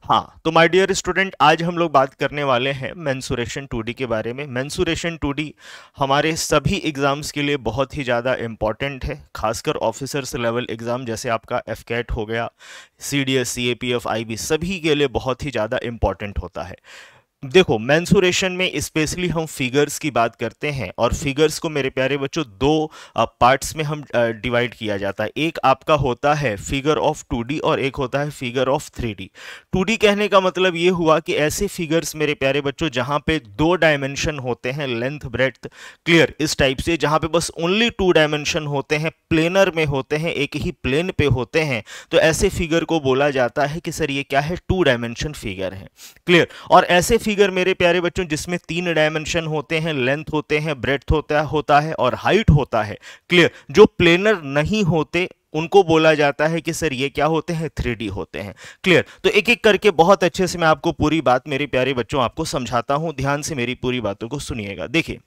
हाँ, तो my dear student, आज हम लोग बात करने वाले हैं मेंसुरेशन 2D के बारे में। मेंसुरेशन 2D हमारे सभी एग्जाम्स के लिए बहुत ही ज़्यादा इम्पॉर्टेंट है, खासकर ऑफिसर्स लेवल एग्ज़ाम जैसे आपका एफकेट हो गया, सीडीएस, सीएपीएफ, आईबी, सभी के लिए बहुत ही ज़्यादा इम्पॉर्टेंट होता है। देखो, मेंसुरेशन में स्पेशली हम फिगर्स की बात करते हैं और फिगर्स को मेरे प्यारे बच्चों दो पार्ट्स में हम डिवाइड किया जाता है। एक आपका होता है फिगर ऑफ 2D और एक होता है फिगर ऑफ 3D। 2D कहने का मतलब ये हुआ कि ऐसे फिगर्स मेरे प्यारे बच्चों जहाँ पे 2 डायमेंशन होते हैं, लेंथ ब्रेड्थ, क्लियर, इस टाइप से, जहाँ पे बस ओनली 2 डायमेंशन होते हैं, प्लेनर में होते हैं, एक ही प्लेन पे होते हैं, तो ऐसे फिगर को बोला जाता है कि सर ये क्या है, 2 डायमेंशन फिगर है। क्लियर। और ऐसे फिगर मेरे प्यारे बच्चों जिसमें 3 डायमेंशन होते हैं, लेंथ होते हैं, ब्रेड्थ होता है और हाइट होता है, क्लियर, जो प्लेनर नहीं होते उनको बोला जाता है कि सर ये क्या होते हैं, 3D होते हैं। क्लियर। तो एक एक करके बहुत अच्छे से मैं आपको पूरी बात मेरे प्यारे बच्चों आपको समझाता हूं, ध्यान से मेरी पूरी बातों को सुनिएगा। देखिए,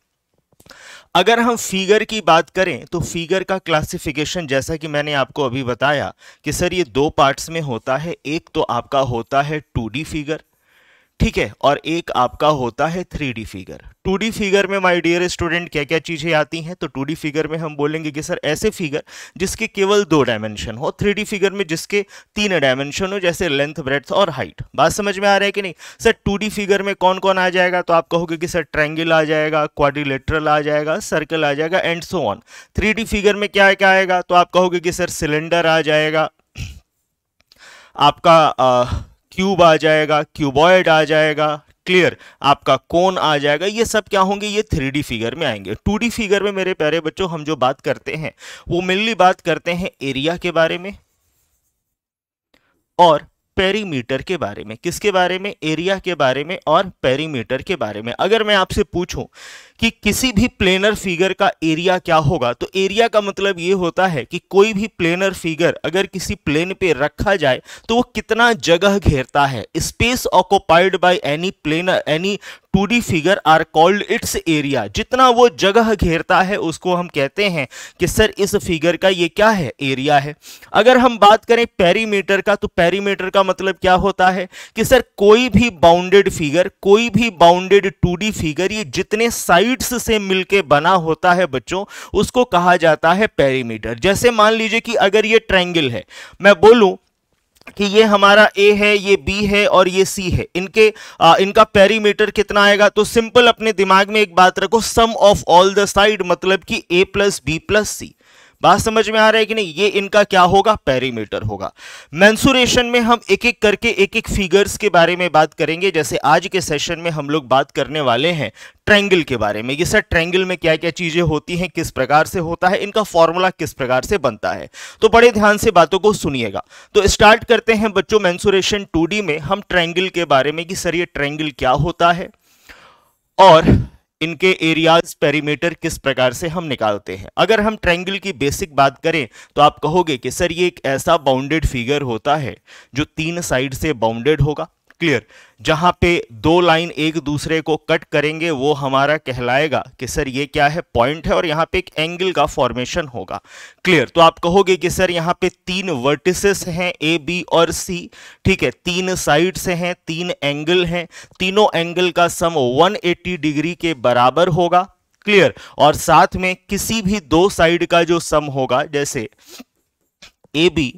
अगर हम फिगर की बात करें तो फिगर का क्लासिफिकेशन जैसा कि मैंने आपको अभी बताया कि सर ये 2 पार्ट्स में होता है। एक तो आपका होता है 2D फिगर, ठीक है, और एक आपका होता है 3D फिगर। 2D फिगर में माय डियर स्टूडेंट क्या क्या चीजें आती हैं, तो 2D फिगर में हम बोलेंगे कि सर ऐसे फिगर जिसके केवल 2 डायमेंशन हो, 3D फिगर में जिसके 3 डायमेंशन हो, जैसे लेंथ, ब्रेड्थ और हाइट। बात समझ में आ रहा है कि नहीं? सर 2D फिगर में कौन कौन आ जाएगा, तो आप कहोगे कि सर ट्रायंगल आ जाएगा, क्वाड्रिलेटरल आ जाएगा, सर्कल आ जाएगा and so on. 3D figure में क्या क्या आएगा, तो आप कहोगे कि सर सिलेंडर आ जाएगा, आपका क्यूब आ जाएगा, क्यूबॉइड आ जाएगा, क्लियर, आपका कोन आ जाएगा। ये सब क्या होंगे, ये 3D फिगर में आएंगे। 2D फिगर में मेरे प्यारे बच्चों हम जो बात करते हैं वो मेनली बात करते हैं एरिया के बारे में और पेरीमीटर के बारे में। किसके बारे में? एरिया के बारे में और पेरीमीटर के बारे में। अगर मैं आपसे पूछूं कि किसी भी प्लेनर फिगर का एरिया क्या होगा, तो एरिया का मतलब ये होता है कि कोई भी प्लेनर फिगर अगर किसी प्लेन पे रखा जाए तो वो कितना जगह घेरता है। Space occupied by any planar, any 2D figure are called its area. जितना वो जगह घेरता है उसको हम कहते हैं कि सर इस फिगर का ये क्या है, एरिया है। अगर हम बात करें पेरीमीटर का, तो पेरीमीटर का मतलब क्या होता है कि सर कोई भी बाउंडेड फिगर, कोई भी बाउंडेड 2D फिगर, ये जितने साइड्स से मिलके बना होता है बच्चों, उसको कहा जाता है पेरीमीटर। जैसे मान लीजिए कि अगर ये ट्रायंगल है, मैं बोलूं कि ये हमारा ए है, ये बी है और ये सी है, इनका पेरीमीटर कितना आएगा, तो सिंपल अपने दिमाग में एक बात रखो, सम ऑफ ऑल द साइड, मतलब कि ए प्लस बी प्लस सी। बात समझ में आ रहा है कि नहीं? ये इनका क्या होगा, पेरीमीटर होगा। मेंसुरेशन में हम एक एक करके एक एक फिगर्स के बारे में बात करेंगे। जैसे आज के सेशन में हम लोग बात करने वाले हैं ट्रायंगल के बारे में। ये सर ट्रायंगल में क्या क्या चीजें होती हैं, किस प्रकार से होता है, इनका फॉर्मूला किस प्रकार से बनता है, तो बड़े ध्यान से बातों को सुनिएगा। तो स्टार्ट करते हैं बच्चों मेंसुरेशन 2D में हम ट्रायंगल के बारे में कि सर ये ट्रायंगल क्या होता है और इनके एरियाज, पेरीमीटर किस प्रकार से हम निकालते हैं। अगर हम ट्रायंगल की बेसिक बात करें तो आप कहोगे कि सर ये एक ऐसा बाउंडेड फिगर होता है जो 3 साइड से बाउंडेड होगा, क्लियर, जहां पे 2 लाइन एक दूसरे को कट करेंगे वो हमारा कहलाएगा कि सर ये क्या है, पॉइंट है, और यहां पे एक एंगल का फॉर्मेशन होगा, क्लियर। तो आप कहोगे कि सर यहां पे 3 वर्टिसेस हैं, ए, बी और सी, ठीक है, 3 साइड्स हैं, 3 एंगल हैं, तीनों एंगल का सम 180 डिग्री के बराबर होगा, क्लियर। और साथ में किसी भी 2 साइड का जो सम होगा, जैसे A B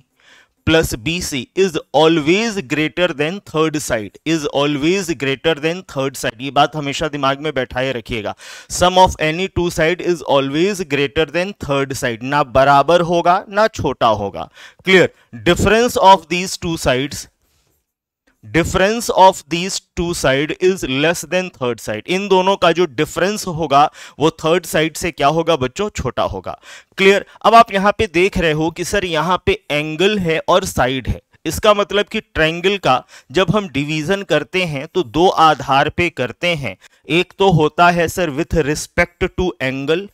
plus B C is always greater than third side, is always greater than third side. ये बात हमेशा दिमाग में बैठाए रखिएगा। Sum of any 2 side is always greater than third side, ना बराबर होगा ना छोटा होगा, clear. Difference of these 2 sides, difference of these 2 side is less than third side. इन दोनों का जो डिफरेंस होगा वो थर्ड साइड से क्या होगा बच्चों, छोटा होगा, क्लियर। अब आप यहां पे देख रहे हो कि सर यहां पे एंगल है और साइड है। इसका मतलब कि ट्रायंगल का जब हम डिवीजन करते हैं तो 2 आधार पे करते हैं। एक तो होता है sir with respect to angle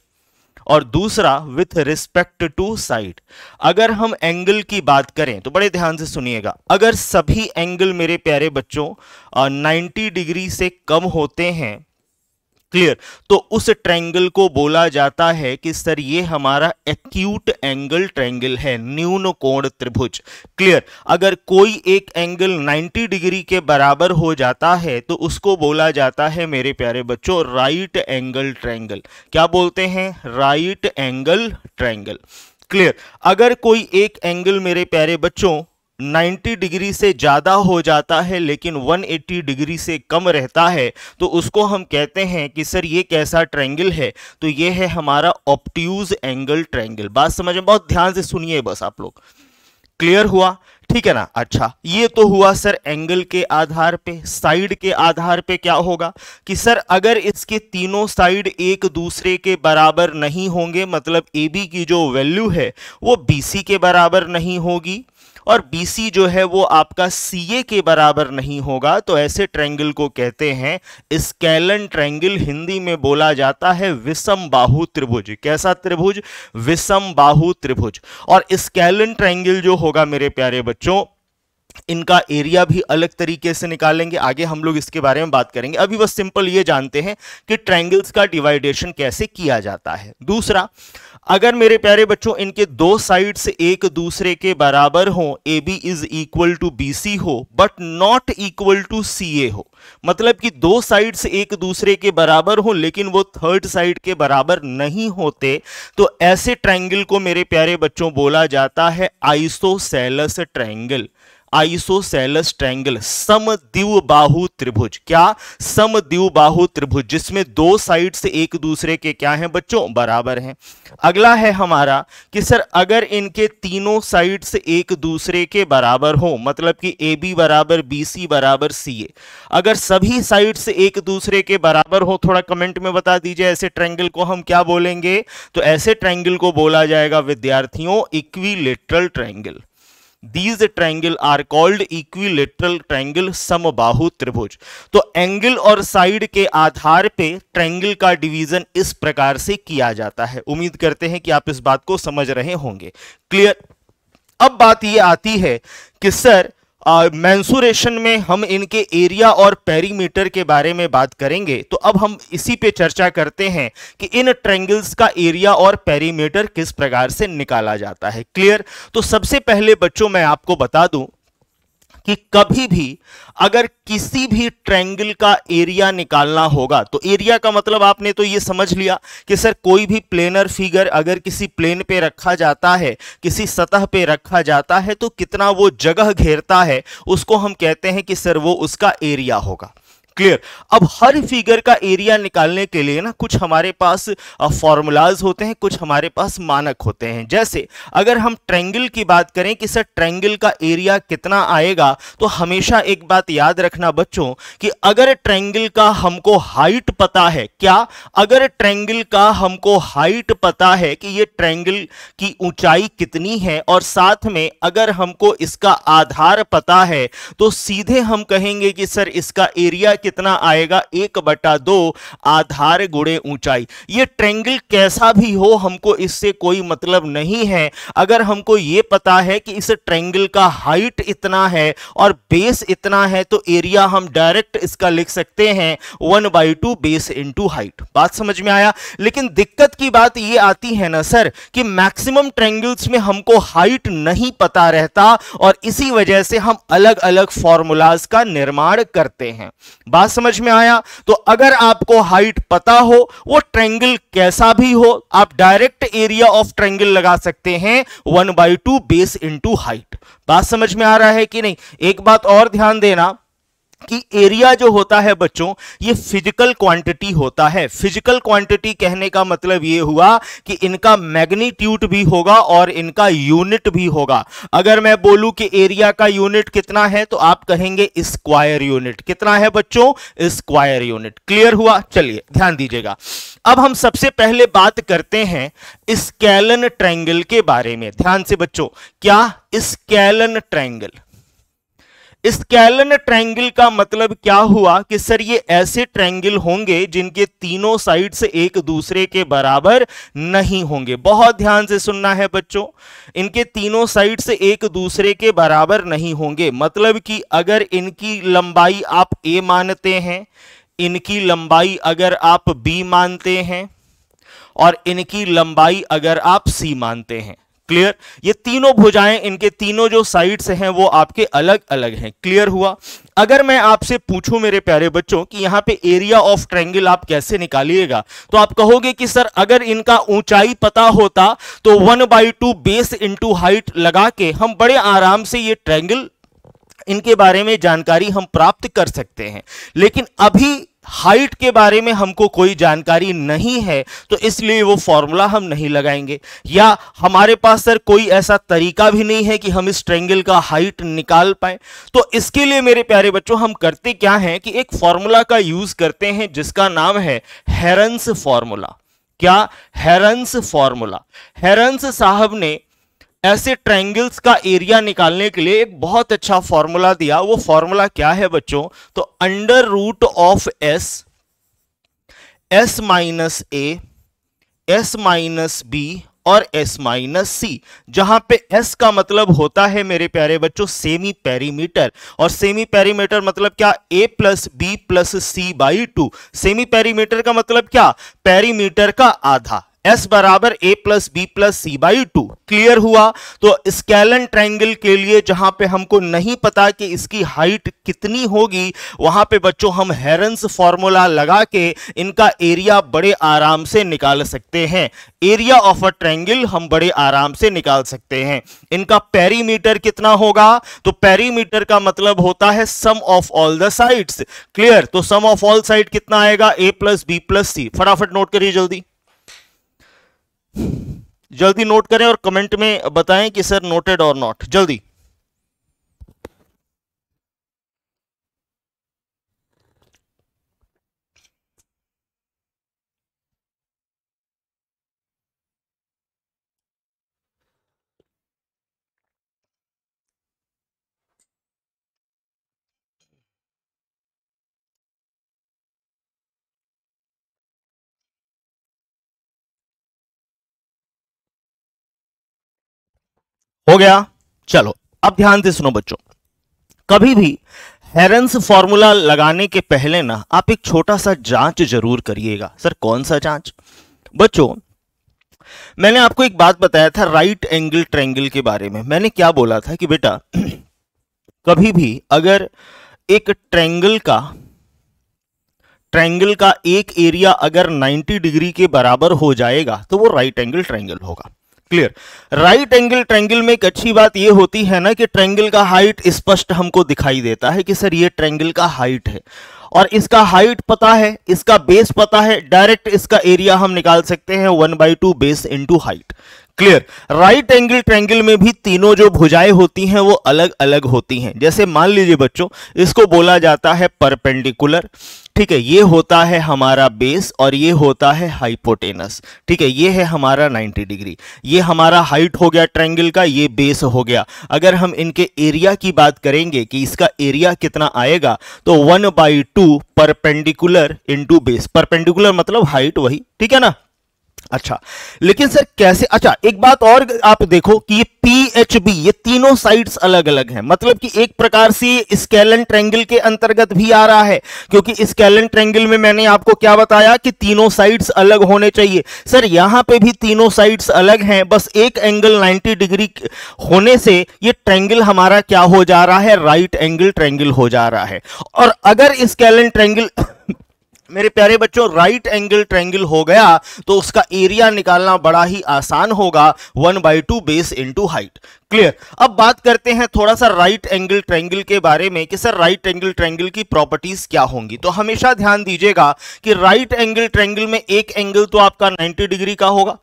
और दूसरा विथ रिस्पेक्ट टू साइड। अगर हम एंगल की बात करें तो बड़े ध्यान से सुनिएगा, अगर सभी एंगल मेरे प्यारे बच्चों 90 डिग्री से कम होते हैं, क्लियर। तो उस ट्रायंगल को बोला जाता है कि सर ये हमारा एक्यूट एंगल ट्रायंगल है, न्यून कोण त्रिभुज। क्लियर। अगर कोई एक एंगल 90 डिग्री के बराबर हो जाता है तो उसको बोला जाता है मेरे प्यारे बच्चों राइट एंगल ट्रायंगल। क्या बोलते हैं? Right angle triangle. क्लियर। अगर कोई एक एंगल मेरे प्यारे बच्चों 90 डिग्री से ज्यादा हो जाता है लेकिन 180 डिग्री से कम रहता है तो उसको हम कहते हैं कि सर ये कैसा ट्रायंगल है? तो ये है हमारा ऑब्ट्यूज एंगल ट्रायंगल। बात समझ में? बहुत ध्यान से सुनिए बस आप लोग। क्लियर हुआ? ठीक है ना। अच्छा, ये तो हुआ सर एंगल के आधार पे। साइड के आधार पे क्या होगा कि सर अगर इसके तीनों साइड एक दूसरे के बराबर नहीं होंगे, मतलब AB की जो वैल्यू है वो BC के बराबर नहीं होगी और BC जो है वो आपका CA के बराबर नहीं होगा, तो ऐसे ट्रायंगल को कहते हैं स्केलन ट्रायंगल। हिंदी में बोला जाता है विषम बाहु त्रिभुज। कैसा त्रिभुज? विषम बाहु त्रिभुज। और स्केलन ट्रायंगल जो होगा मेरे प्यारे बच्चों, इनका एरिया भी अलग तरीके से निकालेंगे, आगे हम लोग इसके बारे में बात करेंगे। अभी बस सिंपल ये जानते हैं कि ट्रायंगल्स का डिवाइडेशन कैसे किया जाता है। दूसरा, अगर मेरे प्यारे बच्चों इनके दो साइड्स एक दूसरे के बराबर हो, AB is equal to BC हो but not equal to CA हो, मतलब कि दो साइड्स एक दूसरे के बराबर हो लेकिन वो थर्ड साइड के बराबर नहीं होते, तो ऐसे ट्रायंगल को मेरे प्यारे बच्चों बोला जाता है आइसोसेलेस ट्रायंगल। आइसोसेलेस ट्रायंगल, समद्विबाहु त्रिभुज। क्या? समद्विबाहु त्रिभुज, जिसमें दो साइड से एक दूसरे के क्या हैं बच्चों? बराबर हैं। अगला है हमारा कि सर अगर इनके तीनों साइड से एक दूसरे के बराबर हो, मतलब कि AB बराबर BC बराबर CA, अगर सभी साइड से एक दूसरे के बराबर हो, थोड़ा कमेंट में बता दीजिए ऐसे ट्रायंगल को हम क्या बोलेंगे? तो ऐसे ट्रायंगल को बोला जाएगा विद्यार्थियों equilateral triangle. These triangle are called equilateral triangle, समबाहु त्रिभुज। तो एंगल और साइड के आधार पे ट्रायंगल का डिवीजन इस प्रकार से किया जाता है। उम्मीद करते हैं कि आप इस बात को समझ रहे होंगे। क्लियर। अब बात ये आती है कि सर मेंसुरेशन में हम इनके एरिया और पेरीमीटर के बारे में बात करेंगे, तो अब हम इसी पे चर्चा करते हैं कि इन ट्रायंगल्स का एरिया और पेरीमीटर किस प्रकार से निकाला जाता है। क्लियर। तो सबसे पहले बच्चों मैं आपको बता दूं कि कभी भी अगर किसी भी ट्रायंगल का एरिया निकालना होगा, तो एरिया का मतलब आपने तो ये समझ लिया कि सर कोई भी प्लेनर फिगर अगर किसी प्लेन पे रखा जाता है, किसी सतह पे रखा जाता है, तो कितना वो जगह घेरता है उसको हम कहते हैं कि सर वो उसका एरिया होगा। क्लियर। अब हर फिगर का एरिया निकालने के लिए ना कुछ हमारे पास फॉर्मूलाज होते हैं, कुछ हमारे पास मानक होते हैं। जैसे अगर हम ट्रायंगल की बात करें कि सर ट्रायंगल का एरिया कितना आएगा, तो हमेशा एक बात याद रखना बच्चों कि अगर ट्रायंगल का हमको हाइट पता है, क्या? अगर ट्रायंगल का हमको हाइट पता है कि ये ट्रायंगल की ऊंचाई कितनी है और साथ में अगर हमको इसका आधार पता है, तो सीधे हम कहेंगे कि सर इसका एरिया कितना आएगा? 1/2 आधार गुणे ऊंचाई। ये ट्रायंगल कैसा भी हो हमको इससे कोई मतलब नहीं है। अगर हमको ये पता है कि इस ट्रायंगल का हाइट इतना है और बेस इतना है, तो एरिया हम डायरेक्ट इसका लिख सकते हैं 1/2 बेस इंटू हाइट। बात समझ में आया? लेकिन दिक्कत की बात ये आती है ना सर कि मैक्सिमम ट्रायंगल्स में हमको हाइट नहीं पता रहता और इसी वजह से हम अलग अलग फॉर्मूलाज का निर्माण करते हैं। बात समझ में आया? तो अगर आपको हाइट पता हो, वो ट्रायंगल कैसा भी हो, आप डायरेक्ट एरिया ऑफ ट्रायंगल लगा सकते हैं 1/2 बेस इंटू हाइट। बात समझ में आ रहा है कि नहीं? एक बात और ध्यान देना कि एरिया जो होता है बच्चों, ये फिजिकल क्वांटिटी होता है। फिजिकल क्वांटिटी कहने का मतलब ये हुआ कि इनका मैग्नीट्यूड भी होगा और इनका यूनिट भी होगा। अगर मैं बोलूं कि एरिया का यूनिट कितना है, तो आप कहेंगे स्क्वायर यूनिट। कितना है बच्चों? Square unit. क्लियर हुआ? चलिए ध्यान दीजिएगा। अब हम सबसे पहले बात करते हैं स्केलन ट्रायंगल के बारे में। ध्यान से बच्चों, क्या? Scalene triangle. स्केलन ट्रायंगल का मतलब क्या हुआ कि सर ये ऐसे ट्रायंगल होंगे जिनके तीनों साइड से एक दूसरे के बराबर नहीं होंगे। बहुत ध्यान से सुनना है बच्चों, इनके तीनों साइड से एक दूसरे के बराबर नहीं होंगे, मतलब कि अगर इनकी लंबाई आप a मानते हैं, इनकी लंबाई अगर आप b मानते हैं और इनकी लंबाई अगर आप c मानते हैं। क्लियर? ये तीनों भुजाएं, इनके तीनों जो साइड्स हैं वो आपके अलग अलग हैं। क्लियर हुआ? अगर मैं आपसे पूछूं मेरे प्यारे बच्चों कि यहां पे एरिया ऑफ ट्रायंगल आप कैसे निकालिएगा, तो आप कहोगे कि सर अगर इनका ऊंचाई पता होता तो 1/2 बेस इंटू हाइट लगा के हम बड़े आराम से ये ट्रायंगल, इनके बारे में जानकारी हम प्राप्त कर सकते हैं। लेकिन अभी हाइट के बारे में हमको कोई जानकारी नहीं है, तो इसलिए वो फॉर्मूला हम नहीं लगाएंगे, या हमारे पास सर कोई ऐसा तरीका भी नहीं है कि हम इस ट्रायंगल का हाइट निकाल पाए। तो इसके लिए मेरे प्यारे बच्चों हम करते क्या हैं कि एक फॉर्मूला का यूज करते हैं जिसका नाम है हेरन्स फॉर्मूला। क्या? Herons formula. हेरन्स साहब ने ऐसे ट्रायंगल्स का एरिया निकालने के लिए एक बहुत अच्छा फॉर्मूला दिया। वो फॉर्मूला क्या है बच्चों? तो under root of S minus A, S minus B और एस माइनस सी, जहां पे एस का मतलब होता है मेरे प्यारे बच्चों सेमी पेरीमीटर, और सेमी पेरीमीटर मतलब क्या? A plus B plus C by 2। Semi perimeter का मतलब क्या? पेरीमीटर का आधा। S बराबर a plus B plus C by 2। Clear हुआ? तो स्केलन ट्रायंगल के लिए जहां पे हमको नहीं पता कि इसकी हाइट कितनी होगी, वहां पे बच्चों हम हेरन्स फॉर्मूला लगा के इनका एरिया बड़े आराम से निकाल सकते हैं। एरिया ऑफ अ ट्रायंगल हम बड़े आराम से निकाल सकते हैं। इनका पेरीमीटर कितना होगा? तो पेरीमीटर का मतलब होता है sum of all the sides. Clear? तो सम ऑफ ऑल साइड कितना आएगा? a plus B plus C. फटाफट नोट करिए, जल्दी नोट करें और कमेंट में बताएं कि सर नोटेड और नॉट। जल्दी। हो गया? चलो अब ध्यान से सुनो बच्चों। कभी भी हेरन्स फॉर्मूला लगाने के पहले ना आप एक छोटा सा जांच जरूर करिएगा। सर कौन सा जांच? बच्चों मैंने आपको एक बात बताया था राइट एंगल ट्रायंगल के बारे में। मैंने क्या बोला था कि बेटा कभी भी अगर एक ट्रायंगल का एक एरिया अगर 90 डिग्री के बराबर हो जाएगा तो वो राइट एंगल ट्रायंगल होगा। क्लियर? राइट एंगल ट्रायंगल में एक अच्छी बात ये होती है ना कि ट्रायंगल का हाइट स्पष्ट हमको दिखाई देता है कि सर ये ट्रायंगल का हाइट है, और इसका हाइट पता है, इसका बेस पता है, डायरेक्ट इसका एरिया हम निकाल सकते हैं 1/2 base into height. Clear? Right angle triangle में भी तीनों जो भुजाएं होती हैं वो अलग अलग होती हैं। जैसे मान लीजिए बच्चों इसको बोला जाता है परपेंडिकुलर। ठीक है, ये होता है हमारा बेस और ये होता है हाइपोटेनस। ठीक है, ये है हमारा 90 डिग्री, ये हमारा हाइट हो गया ट्रायंगल का, ये बेस हो गया। अगर हम इनके एरिया की बात करेंगे कि इसका एरिया कितना आएगा, तो 1/2 परपेंडिकुलर इंटू बेस। परपेंडिकुलर मतलब हाइट वही, ठीक है ना? अच्छा, लेकिन सर कैसे? अच्छा एक बात और आप देखो कि ये PHB, ये तीनों साइड्स अलग अलग हैं, मतलब कि एक प्रकार से स्केलन ट्रायंगल के अंतर्गत भी आ रहा है, क्योंकि स्केलन ट्रायंगल में मैंने आपको क्या बताया कि तीनों साइड्स अलग होने चाहिए। सर यहां पे भी तीनों साइड्स अलग हैं, बस एक एंगल 90 डिग्री होने से ये ट्रायंगल हमारा क्या हो जा रहा है? राइट एंगल ट्रायंगल हो जा रहा है। और अगर स्केलन ट्रायंगल मेरे प्यारे बच्चों राइट एंगल ट्रायंगल हो गया तो उसका एरिया निकालना बड़ा ही आसान होगा, 1/2 बेस इंटू हाइट। क्लियर? अब बात करते हैं थोड़ा सा राइट एंगल ट्रायंगल के बारे में कि सर राइट एंगल ट्रायंगल की प्रॉपर्टीज क्या होंगी। तो हमेशा ध्यान दीजिएगा कि राइट एंगल ट्रायंगल में एक एंगल तो आपका 90 डिग्री का होगा,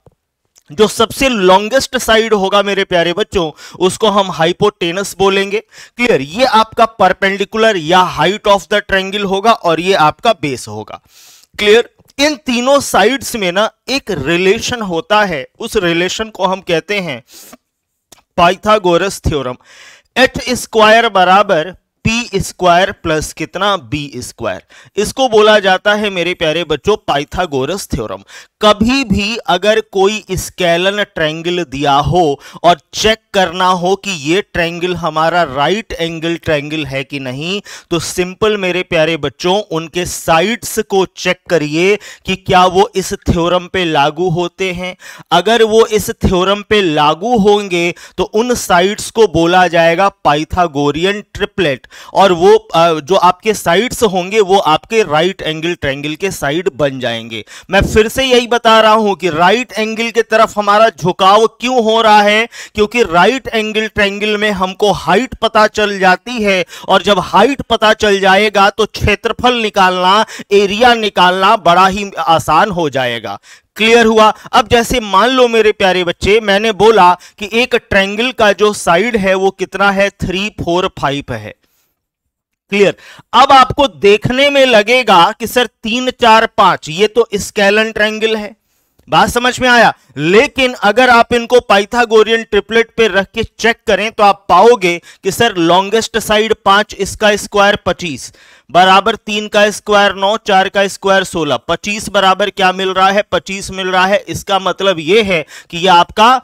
जो सबसे लॉन्गेस्ट साइड होगा मेरे प्यारे बच्चों उसको हम हाइपोटेनस बोलेंगे। क्लियर? ये आपका परपेंडिकुलर या हाइट ऑफ द ट्रायंगल होगा और ये आपका बेस होगा। क्लियर? इन तीनों साइड्स में ना एक रिलेशन होता है, उस रिलेशन को हम कहते हैं पाइथागोरस थ्योरम। एच स्क्वायर बराबर पी स्क्वायर प्लस कितना बी स्क्वायर, इसको बोला जाता है मेरे प्यारे बच्चों पाइथागोरस थ्योरम। कभी भी अगर कोई स्केलन ट्रायंगल दिया हो और चेक करना हो कि ये ट्रायंगल हमारा राइट एंगल ट्रायंगल है कि नहीं, तो सिंपल मेरे प्यारे बच्चों उनके साइड्स को चेक करिए कि क्या वो इस थ्योरम पे लागू होते हैं। अगर वो इस थ्योरम पे लागू होंगे तो उन साइड्स को बोला जाएगा पाइथागोरियन ट्रिपलेट, और वो जो आपके साइड्स होंगे वो आपके राइट एंगल ट्रायंगल के साइड बन जाएंगे। मैं फिर से यही बता रहा हूं कि राइट एंगल की तरफ हमारा झुकाव क्यों हो रहा है, क्योंकि राइट एंगल ट्रायंगल में हमको हाइट पता चल जाती है, और जब हाइट पता चल जाएगा तो क्षेत्रफल निकालना, एरिया निकालना बड़ा ही आसान हो जाएगा। क्लियर हुआ? अब जैसे मान लो मेरे प्यारे बच्चे, मैंने बोला कि एक ट्रायंगल का जो साइड है वो कितना है, 3, 4, 5 है। क्लियर? अब आपको देखने में लगेगा कि सर 3, 4, 5 ये तो स्केलन ट्रायंगल है, बात समझ में आया। लेकिन अगर आप इनको पाइथागोरियन ट्रिपलेट पे रख के चेक करें तो आप पाओगे कि सर लॉन्गेस्ट साइड 5, इसका स्क्वायर 25 बराबर 3 का स्क्वायर 9, 4 का स्क्वायर 16, 25 बराबर क्या मिल रहा है, 25 मिल रहा है। इसका मतलब यह है कि यह आपका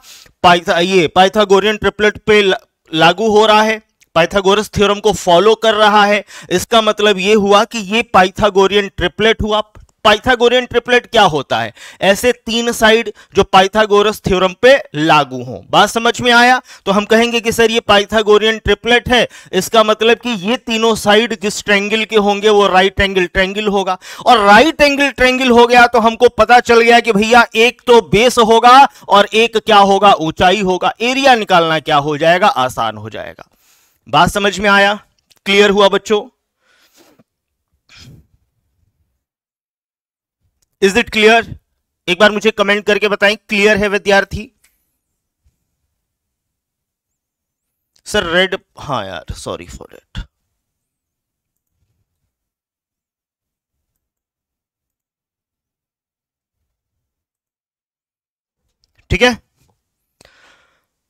पाइथागोरियन ट्रिपलेट पे लागू हो रहा है, पाइथागोरस थ्योरम को फॉलो कर रहा है। इसका मतलब यह हुआ कि यह पाइथागोरियन ट्रिपलेट हुआ। पाइथागोरियन ट्रिपलेट क्या होता है? ऐसे 3 साइड जो पाइथागोरस थ्योरम पे लागू हो। बात समझ में आया? तो हम कहेंगे कि सर ये पाइथागोरियन ट्रिपलेट है, इसका मतलब कि ये तीनों साइड जिस ट्रायंगल के होंगे वो राइट एंगल ट्रायंगल होगा, और राइट एंगल ट्रायंगल हो गया तो हमको पता चल गया कि भैया एक तो बेस होगा और एक क्या होगा, ऊंचाई होगा। एरिया निकालना क्या हो जाएगा, आसान हो जाएगा। बात समझ में आया? क्लियर हुआ बच्चों? Is it clear? एक बार मुझे कमेंट करके बताएं, क्लियर है विद्यार्थी? सर रेड, हाँ यार सॉरी फॉर इट। ठीक है,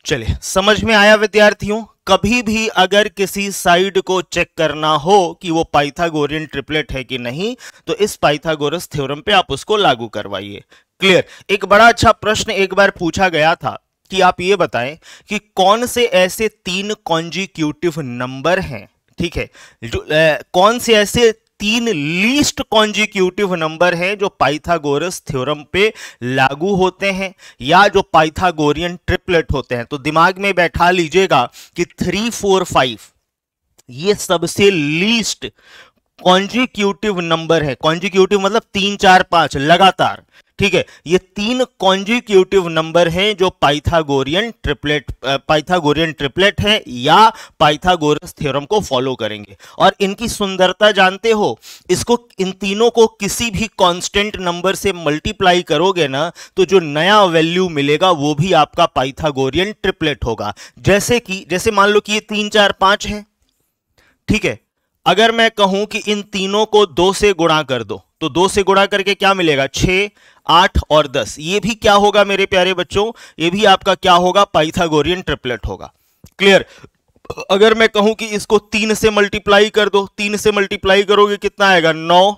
चलिए समझ में आया विद्यार्थियों। कभी भी अगर किसी साइड को चेक करना हो कि वो पाइथागोरियन ट्रिपलेट है कि नहीं, तो इस पाइथागोरस थ्योरम पे आप उसको लागू करवाइए। क्लियर? एक बड़ा अच्छा प्रश्न एक बार पूछा गया था कि आप ये बताएं कि कौन से ऐसे 3 कॉन्जिक्यूटिव नंबर हैं, ठीक है, जो कौन से ऐसे 3 लीस्ट कॉन्जिक्यूटिव नंबर हैं जो पाइथागोरस थ्योरम पे लागू होते हैं या जो पाइथागोरियन ट्रिपलेट होते हैं। तो दिमाग में बैठा लीजिएगा कि 3, 4, 5 ये सबसे लीस्ट कॉन्जिक्यूटिव नंबर है। कॉन्जिक्यूटिव मतलब 3, 4, 5 लगातार, ठीक है। ये 3 कॉन्जिक्यूटिव नंबर हैं जो पाइथागोरियन ट्रिपलेट है या पाइथागोरस थ्योरम को फॉलो करेंगे। और इनकी सुंदरता जानते हो, इसको इन तीनों को किसी भी कांस्टेंट नंबर से मल्टीप्लाई करोगे ना, तो जो नया वैल्यू मिलेगा वो भी आपका पाइथागोरियन ट्रिपलेट होगा। जैसे मान लो कि ये 3, 4, 5 है, ठीक है। अगर मैं कहूं कि इन तीनों को 2 से गुणा कर दो, तो 2 से गुणा करके क्या मिलेगा, 6, 8 और 10। ये भी क्या होगा मेरे प्यारे बच्चों, ये भी आपका क्या होगा, पाइथागोरियन ट्रिपलेट होगा। क्लियर? अगर मैं कहूं कि इसको 3 से मल्टीप्लाई कर दो, 3 से मल्टीप्लाई करोगे कितना आएगा, 9,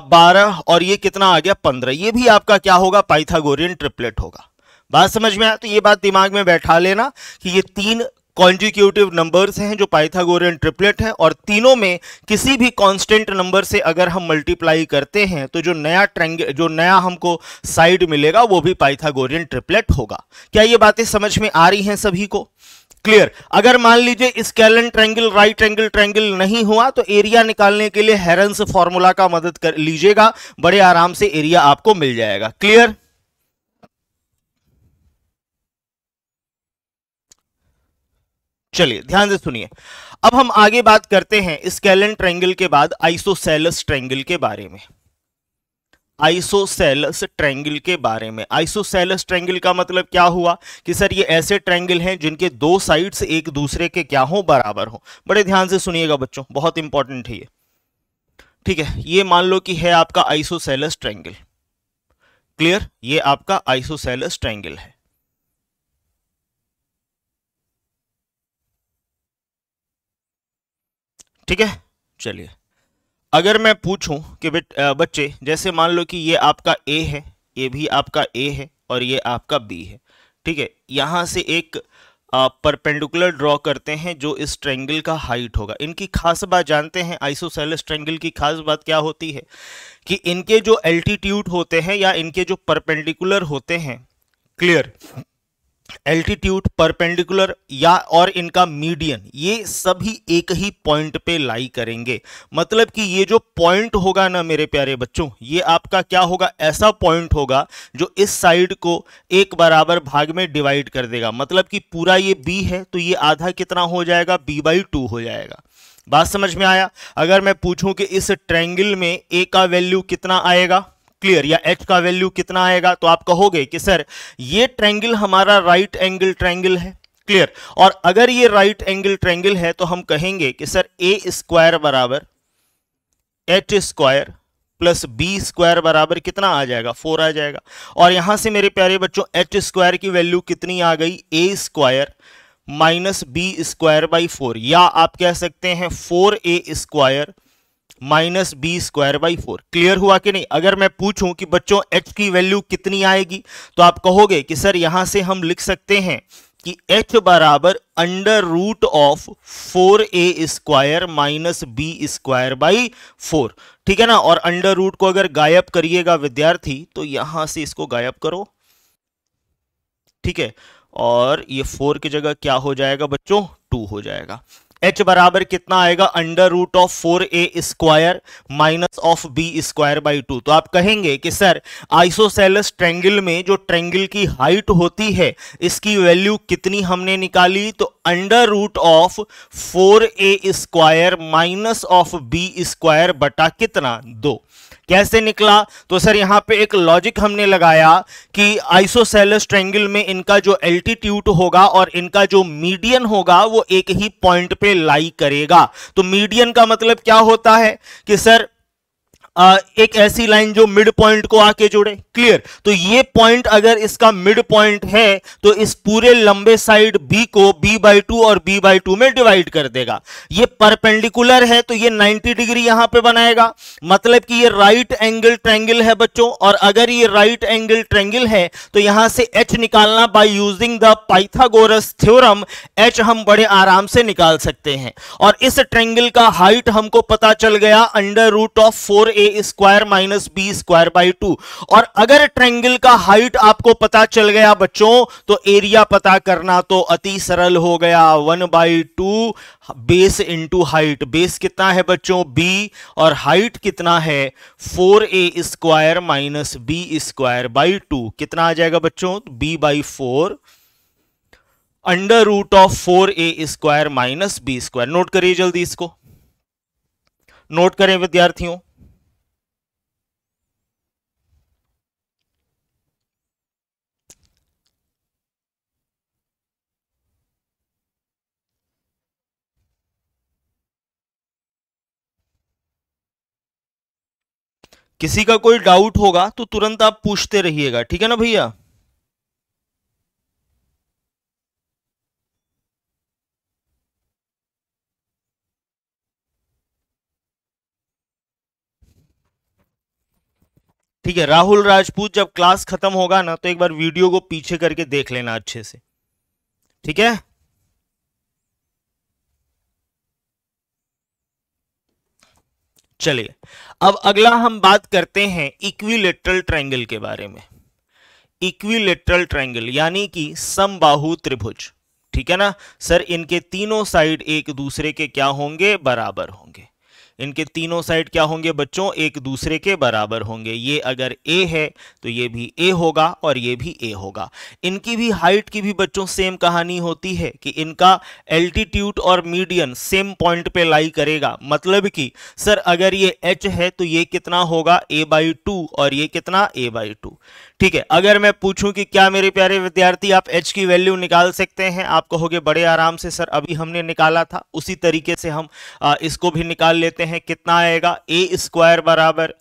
12 और ये कितना आ गया, 15। ये भी आपका क्या होगा, पाइथागोरियन ट्रिपलेट होगा। बात समझ में आया? तो ये बात दिमाग में बैठा लेना कि ये 3 कॉन्जिक्यूटिव नंबर्स हैं जो पाइथागोरियन ट्रिपलेट है, और तीनों में किसी भी कांस्टेंट नंबर से अगर हम मल्टीप्लाई करते हैं तो जो नया हमको साइड मिलेगा वो भी पाइथागोरियन ट्रिपलेट होगा। क्या ये बातें समझ में आ रही हैं सभी को? क्लियर? अगर मान लीजिए scalene triangle right angle triangle नहीं हुआ तो एरिया निकालने के लिए हेरन्स फॉर्मूला का मदद कर लीजिएगा, बड़े आराम से एरिया आपको मिल जाएगा। क्लियर? चलिए ध्यान से सुनिए। अब हम आगे बात करते हैं स्केलन ट्रायंगल के बाद आइसोसेलेस ट्रायंगल के बारे में। आइसोसेलेस ट्रायंगल के बारे में, आइसोसेलेस ट्रायंगल का मतलब क्या हुआ कि सर ये ऐसे ट्रायंगल हैं जिनके 2 साइड्स एक दूसरे के क्या हो, बराबर हो। बड़े ध्यान से सुनिएगा बच्चों, बहुत इंपॉर्टेंट है ये, ठीक है। ये मान लो कि है आपका आइसोसेलेस ट्रायंगल। क्लियर? ये आपका आइसोसेलेस ट्रायंगल है। ठीक है। चलिए, अगर मैं पूछूं कि बच्चे जैसे मान लो कि ये आपका ए है, ये भी आपका ए है और ये आपका बी है, ठीक है, यहां से एक परपेंडिकुलर ड्रॉ करते हैं जो इस ट्रायंगल का हाइट होगा। इनकी खास बात जानते हैं, आइसोसेलेस ट्रायंगल की खास बात क्या होती है कि इनके जो एल्टीट्यूड होते हैं या इनके जो परपेंडिकुलर होते हैं, क्लियर, एल्टीट्यूड, परपेंडिकुलर या और इनका मीडियन, ये सभी एक ही पॉइंट पे लाई करेंगे। मतलब कि ये जो पॉइंट होगा ना मेरे प्यारे बच्चों, ये आपका क्या होगा, ऐसा पॉइंट होगा जो इस साइड को एक बराबर भाग में डिवाइड कर देगा। मतलब कि पूरा ये b है तो ये आधा कितना हो जाएगा, b/2 हो जाएगा। बात समझ में आया। अगर मैं पूछूं कि इस ट्रायंगल में a का वैल्यू कितना आएगा, क्लियर, या h का वैल्यू कितना आएगा, तो आप कहोगे कि सर ये ट्रायंगल हमारा राइट एंगल ट्रायंगल है, क्लियर, और अगर ये राइट एंगल ट्रायंगल है तो हम कहेंगे कि सर a स्क्वायर बराबर h square plus b square बराबर कितना आ जाएगा, 4 आ जाएगा। और यहां से मेरे प्यारे बच्चों h स्क्वायर की वैल्यू कितनी आ गई, a square minus B square by 4, या आप कह सकते हैं 4a square minus B square by 4। Clear हुआ कि नहीं। अगर मैं पूछूं कि बच्चों h की वैल्यू कितनी आएगी, तो आप कहोगे कि सर यहां से हम लिख सकते हैं कि h बराबर under root of 4a square minus B square by 4, ठीक है ना। और अंडर रूट को अगर गायब करिएगा विद्यार्थी तो यहां से इसको गायब करो, ठीक है, और ये 4 की जगह क्या हो जाएगा बच्चों, 2 हो जाएगा। h बराबर कितना आएगा, under root of 4a square minus of B square by 2। तो आप कहेंगे कि सर आइसोसेलेस ट्रायंगल में जो ट्रायंगल की हाइट होती है इसकी वैल्यू कितनी हमने निकाली, तो under root of 4a square minus of B square बटा कितना, 2। कैसे निकला, तो सर यहां पे एक लॉजिक हमने लगाया कि आइसोसेलेस ट्रायंगल में इनका जो एल्टीट्यूड होगा और इनका जो मीडियन होगा वो एक ही पॉइंट पे लाई करेगा। तो मीडियन का मतलब क्या होता है कि सर एक ऐसी लाइन जो मिड पॉइंट को आके जुड़े, क्लियर। तो ये पॉइंट अगर इसका मिड पॉइंट है तो इस पूरे लंबे साइड b को b/2 और b/2 में डिवाइड कर देगा। ये परपेंडिकुलर है तो ये 90 डिग्री यहां पे बनाएगा, मतलब कि ये राइट एंगल ट्रायंगल है बच्चों। और अगर ये राइट एंगल ट्रायंगल है तो यहां से h निकालना by using the Pythagoras theorem, h हम बड़े आराम से निकाल सकते हैं। और इस ट्रायंगल का हाइट हमको पता चल गया under root of 4a square minus B square by 2। और अगर ट्रायंगल का हाइट आपको पता चल गया बच्चों तो एरिया पता करना तो अति सरल हो गया, 1/2 बेस इंटू हाइट। बेस कितना है बच्चों, b, और हाइट कितना है 4a square minus B square by 2, कितना आ जाएगा बच्चों, b/4 under root of 4a square minus B square. Note करिए जल्दी, इसको नोट करें विद्यार्थियों। किसी का कोई डाउट होगा तो तुरंत आप पूछते रहिएगा, ठीक है ना भैया। ठीक है, राहुल राजपूत, जब क्लास खत्म होगा ना तो एक बार वीडियो को पीछे करके देख लेना अच्छे से, ठीक है। चलिए, अब अगला हम बात करते हैं इक्विलेटरल ट्रायंगल के बारे में। इक्विलेटरल ट्रायंगल यानी कि समबाहु त्रिभुज, ठीक है ना सर। इनके तीनों साइड एक दूसरे के क्या होंगे, बराबर होंगे। इनके तीनों साइड क्या होंगे बच्चों, एक दूसरे के बराबर होंगे। ये अगर a है तो ये भी a होगा और ये भी a होगा। इनकी भी हाइट की भी बच्चों सेम कहानी होती है कि इनका एल्टीट्यूड और मीडियन सेम पॉइंट पे लाई करेगा। मतलब कि सर अगर ये h है तो ये कितना होगा, a/2, और ये कितना, a/2, ठीक है। अगर मैं पूछूं कि क्या मेरे प्यारे विद्यार्थी आप h की वैल्यू निकाल सकते हैं, आप कहोगे बड़े आराम से सर, अभी हमने निकाला था, उसी तरीके से हम इसको भी निकाल लेते हैं। कितना आएगा, a स्क्वायर बराबर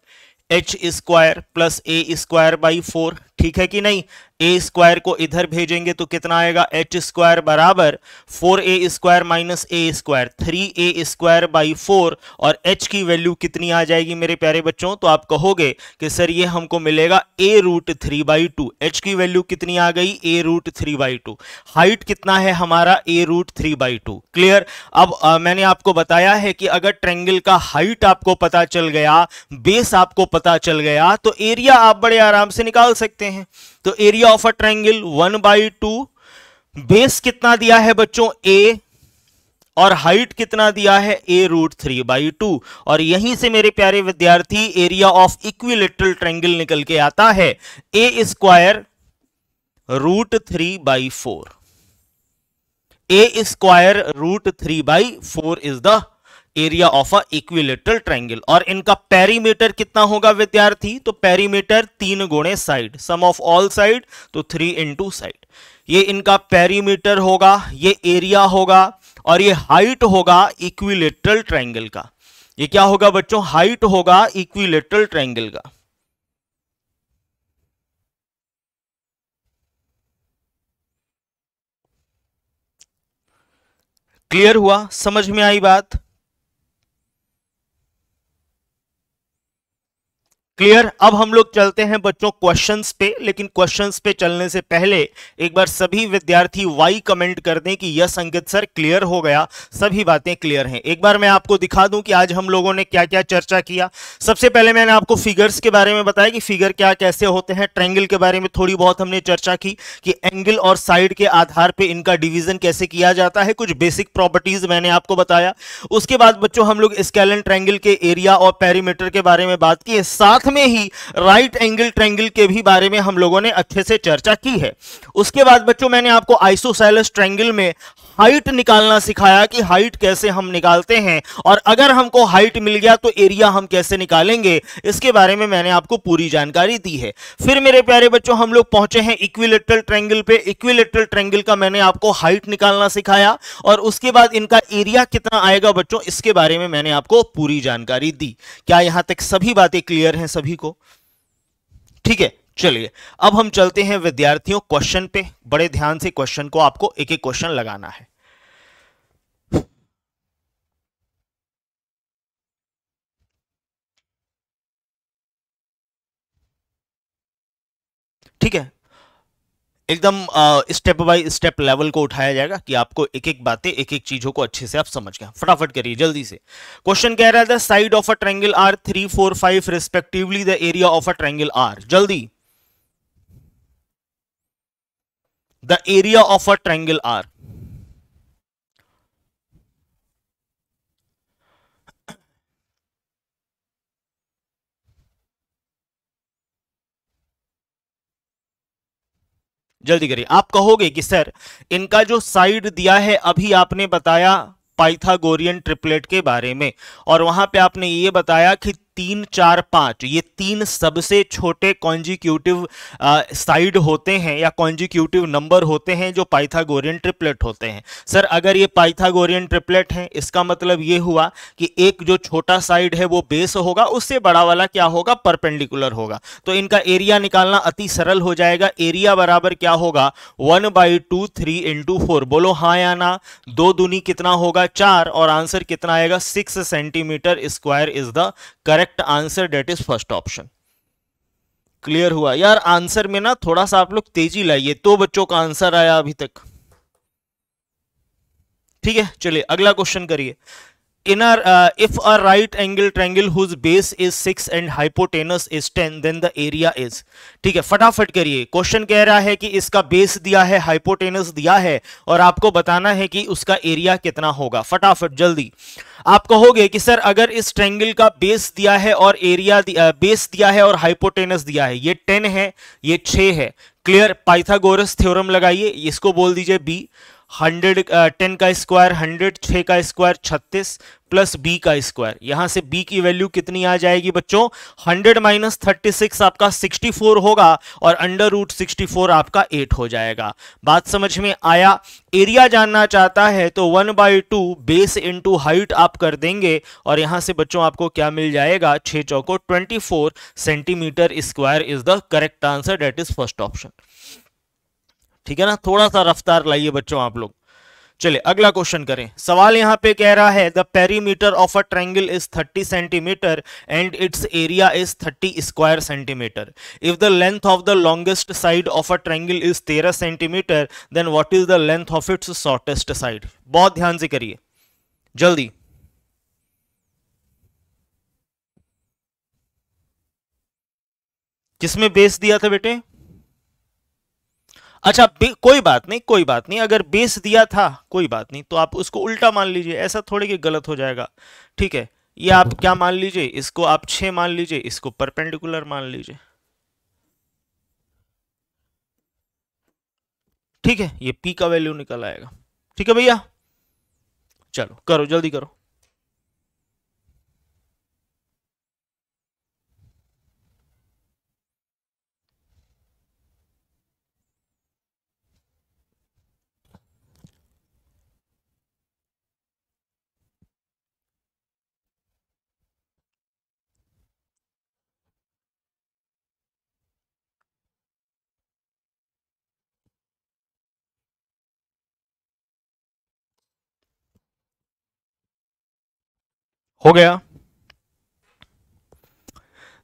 h square plus a square by 4, ठीक है कि नहीं। ए स्क्वायर को इधर भेजेंगे तो कितना आएगा, एच स्क्वायर बराबर 4a square minus A square, 3a square by 4, और एच की वैल्यू कितनी आ जाएगी मेरे प्यारे बच्चों, तो आप कहोगे कि सर ये हमको मिलेगा a रूट 3/2। एच की वैल्यू कितनी आ गई, a रूट 3/2। हाइट कितना है हमारा, a रूट 3/2। क्लियर। अब मैंने आपको बताया है कि अगर ट्रायंगल का हाइट आपको पता चल गया, बेस आपको पता चल गया, तो एरिया आप बड़े आराम से निकाल सकते हैं। तो area of a triangle 1/2, base कितना दिया है बच्चों, a, और हाइट कितना दिया है, a रूट 3/2। और यहीं से मेरे प्यारे विद्यार्थी एरिया ऑफ इक्विलेटरल ट्रायंगल निकल के आता है a square root 3/4। a square root 3/4 is the area of a equilateral triangle. और इनका पेरीमीटर कितना होगा विद्यार्थी, तो पेरीमीटर 3 गुणे side, sum of all side, तो 3 इंटू साइड। ये इनका पेरीमीटर होगा, ये एरिया होगा, और ये हाइट होगा इक्विलेटरल ट्रायंगल का। ये क्या होगा बच्चों, हाइट होगा इक्विलेटरल ट्रायंगल का। क्लियर हुआ, समझ में आई बात। क्लियर। अब हम लोग चलते हैं बच्चों क्वेश्चंस पे, लेकिन क्वेश्चंस पे चलने से पहले एक बार सभी विद्यार्थी वाई कमेंट कर दें कि यस अंकित सर क्लियर हो गया, सभी बातें क्लियर हैं। एक बार मैं आपको दिखा दूं कि आज हम लोगों ने क्या क्या चर्चा किया। सबसे पहले मैंने आपको फिगर्स के बारे में बताया कि फिगर क्या कैसे होते हैं। ट्रायंगल के बारे में थोड़ी बहुत हमने चर्चा की कि एंगल और साइड के आधार पर इनका डिवीजन कैसे किया जाता है, कुछ बेसिक प्रॉपर्टीज मैंने आपको बताया। उसके बाद बच्चों हम लोग स्केलन ट्रायंगल के एरिया और पेरीमीटर के बारे में बात की, साथ में ही राइट एंगल ट्रायंगल के भी बारे में हम लोगों ने अच्छे से चर्चा की है। उसके बाद बच्चों मैंने आपको आइसोसेलेस ट्रायंगल में हाइट निकालना सिखाया कि हाइट कैसे हम निकालते हैं, और अगर हमको हाइट मिल गया तो एरिया हम कैसे निकालेंगे, इसके बारे में मैंने आपको पूरी जानकारी दी है। फिर मेरे प्यारे बच्चों हम लोग पहुंचे हैं इक्विलेटरल ट्रायंगल पे। इक्विलेटरल ट्रायंगल का मैंने आपको हाइट निकालना सिखाया, और उसके बाद इनका एरिया कितना आएगा बच्चों, इसके बारे में मैंने आपको पूरी जानकारी दी। क्या यहां तक सभी बातें क्लियर हैं सभी को? ठीक है, चलिए अब हम चलते हैं विद्यार्थियों क्वेश्चन पे। बड़े ध्यान से क्वेश्चन को आपको एक एक क्वेश्चन लगाना है। ठीक है, एकदम स्टेप बाय स्टेप लेवल को उठाया जाएगा कि आपको एक एक बातें, एक एक चीजों को अच्छे से आप समझ गए। फटाफट करिए जल्दी से। क्वेश्चन कह रहा है the side of a triangle are 3, 4, 5 respectively, the area of a triangle are. जल्दी, the area of a triangle are. जल्दी करिए। आप कहोगे कि सर इनका जो साइड दिया है, अभी आपने बताया पाइथागोरियन ट्रिपलेट के बारे में, और वहां पे आपने ये बताया कि 3, 4, 5 ये 3 सबसे छोटे कॉन्जिक्यूटिव साइड होते हैं या कॉन्जिक्यूटिव नंबर होते हैं जो पाइथागोरियन ट्रिपलेट होते हैं। सर अगर ये पाइथागोरियन ट्रिपलेट है, इसका मतलब ये हुआ कि एक जो छोटा साइड है वो बेस होगा, उससे बड़ा वाला क्या होगा, परपेंडिकुलर होगा। तो इनका एरिया निकालना अति सरल हो जाएगा। एरिया बराबर क्या होगा, 1/2 3 इंटू 4। बोलो हाँ या ना। 2 दूनी कितना होगा, 4, और आंसर कितना आएगा, 6 centimetre square is the correct answer, that is first option. Clear हुआ यार? आंसर में ना थोड़ा सा आप लोग तेजी लाइए, तो बच्चों का आंसर आया अभी तक। ठीक है, चलिए अगला क्वेश्चन करिए। In if a right angle triangle whose base is 6 and hypotenuse is 10, then the area is। ठीक है, फटाफट करिए। क्वेश्चन कह रहा है कि इसका बेस दिया है, हाइपोटेनस दिया है, और आपको बताना है कि उसका एरिया कितना होगा। फटाफट जल्दी। आप कहोगे कि सर अगर इस ट्रायंगल का बेस दिया है और एरिया बेस दिया है और हाइपोटेनस दिया है, ये 10 है, ये 6 है। क्लियर, पाइथागोरस थ्योरम लगाइए, इसको बोल दीजिए बी। 100 10 का स्क्वायर 100, 6 का स्क्वायर 36 प्लस बी का स्क्वायर। यहां से बी की वैल्यू कितनी आ जाएगी बच्चों, 100 माइनस 36 आपका 64 होगा, और अंडर रूट 64 आपका 8 हो जाएगा। बात समझ में आया? एरिया जानना चाहता है तो 1/2 बेस इंटू हाइट आप कर देंगे, और यहां से बच्चों आपको क्या मिल जाएगा, 6 चौको 24 centimetre square is the correct answer, that is first option. ठीक है ना, थोड़ा सा रफ्तार लाइए बच्चों आप लोग। चलिए अगला क्वेश्चन करें। सवाल यहां पे कह रहा है the perimeter of a triangle is 30 centimetre and its area is 30 square centimetre. If the length of the longest side of a triangle is 13 centimetre then what is the length of its shortest side. बहुत ध्यान से करिए जल्दी। किसमें base दिया था बेटे? अच्छा कोई बात नहीं, कोई बात नहीं, अगर बेस दिया था कोई बात नहीं, तो आप उसको उल्टा मान लीजिए, ऐसा थोड़ी कि गलत हो जाएगा। ठीक है, ये आप क्या मान लीजिए, इसको आप 6 मान लीजिए, इसको परपेंडिकुलर मान लीजिए। ठीक है, ये पी का वैल्यू निकल आएगा। ठीक है भैया, चलो करो जल्दी करो। हो गया।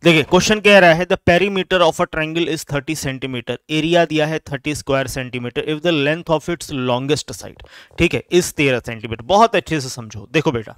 देखिए क्वेश्चन कह रहा है the perimeter of a triangle is 30 centimetre, area दिया है 30 square centimetre, if the length of it's longest side, ठीक है, इज 13 सेंटीमीटर। बहुत अच्छे से समझो। देखो बेटा,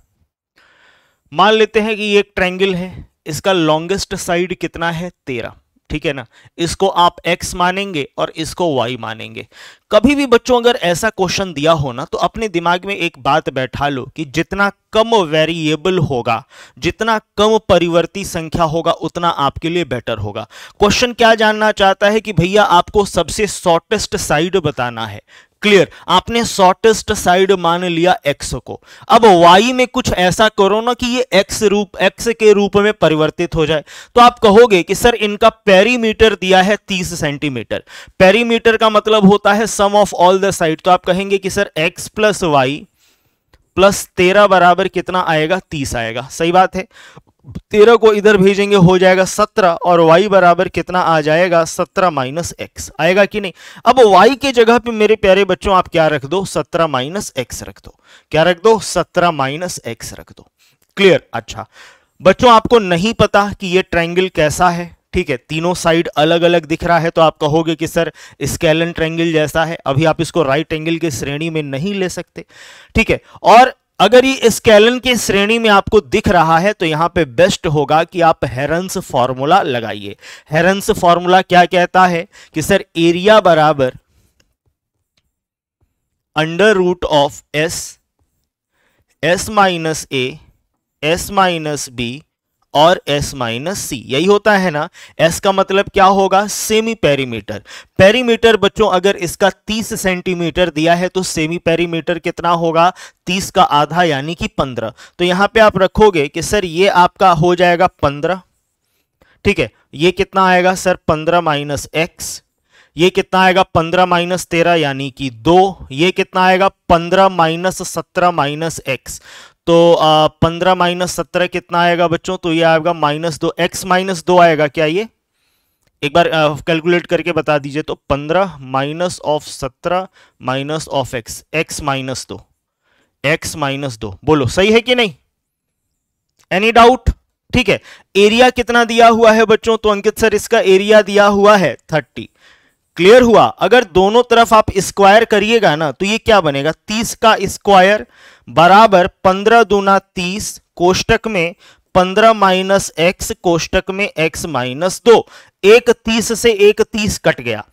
मान लेते हैं कि ये एक ट्रायंगल है, इसका लॉन्गेस्ट साइड कितना है? 13। ठीक है ना, इसको आप x मानेंगे और इसको y मानेंगे। कभी भी बच्चों अगर ऐसा क्वेश्चन दिया हो ना, तो अपने दिमाग में एक बात बैठा लो कि जितना कम वेरिएबल होगा, जितना कम परिवर्ती संख्या होगा, उतना आपके लिए बेटर होगा। क्वेश्चन क्या जानना चाहता है कि भैया आपको सबसे शॉर्टेस्ट साइड बताना है। क्लियर, आपने शॉर्टेस्ट साइड मान लिया x को। अब y में कुछ ऐसा करो ना कि ये x के रूप में परिवर्तित हो जाए। तो आप कहोगे कि सर इनका पेरीमीटर दिया है 30 सेंटीमीटर। पेरीमीटर का मतलब होता है sum of all the side. तो आप कहेंगे कि sir x plus Y plus 13 बराबर कितना आएगा? 30 आएगा। सही बात है, 13 को इधर भेजेंगे हो जाएगा 17 और y बराबर कितना आ जाएगा? 17 माइनस एक्स आएगा कि नहीं। अब y के जगह पे मेरे प्यारे बच्चों आप क्या रख दो? 17 माइनस एक्स रख दो। क्या रख दो? 17 माइनस एक्स रख दो। क्लियर। अच्छा बच्चों, आपको नहीं पता कि ये ट्रायंगल कैसा है, ठीक है, तीनों साइड अलग अलग दिख रहा है, तो आप कहोगे कि सर स्केलन ट्रायंगल जैसा है। अभी आप इसको राइट एंगल की श्रेणी में नहीं ले सकते, ठीक है। और अगर ये स्केलन की श्रेणी में आपको दिख रहा है तो यहां पे बेस्ट होगा कि आप हेरन्स फॉर्मूला लगाइए। हेरन्स फॉर्मूला क्या कहता है कि सर एरिया बराबर under root of S minus A, S minus B और s माइनस सी, यही होता है ना। s का मतलब क्या होगा? Semi perimeter. पेरीमीटर बच्चों अगर इसका 30 सेंटीमीटर दिया है तो सेमी पेरीमीटर कितना होगा? 30 का आधा यानी कि 15। तो यहां पे आप रखोगे कि सर ये आपका हो जाएगा 15, ठीक है। ये कितना आएगा सर? 15 minus x. ये कितना आएगा? 15 माइनस 13 यानी कि 2। ये कितना आएगा? 15 माइनस 17 माइनस एक्स। तो 15 माइनस 17 कितना आएगा बच्चों? तो ये आएगा -2, x -2 आएगा क्या? ये एक बार कैलकुलेट करके बता दीजिए। तो 15 minus of 17 minus of x, x -2, x -2, बोलो सही है कि नहीं? Any doubt? ठीक है। एरिया कितना दिया हुआ है बच्चों? तो अंकित सर इसका एरिया दिया हुआ है 30। क्लियर हुआ? अगर दोनों तरफ आप स्क्वायर करिएगा ना तो ये क्या बनेगा? 30 का स्क्वायर बराबर 15 दूना 30 कोष्टक में 15 माइनस एक्स कोष्टक में x माइनस 2। एक 30 से एक 30 कट गया,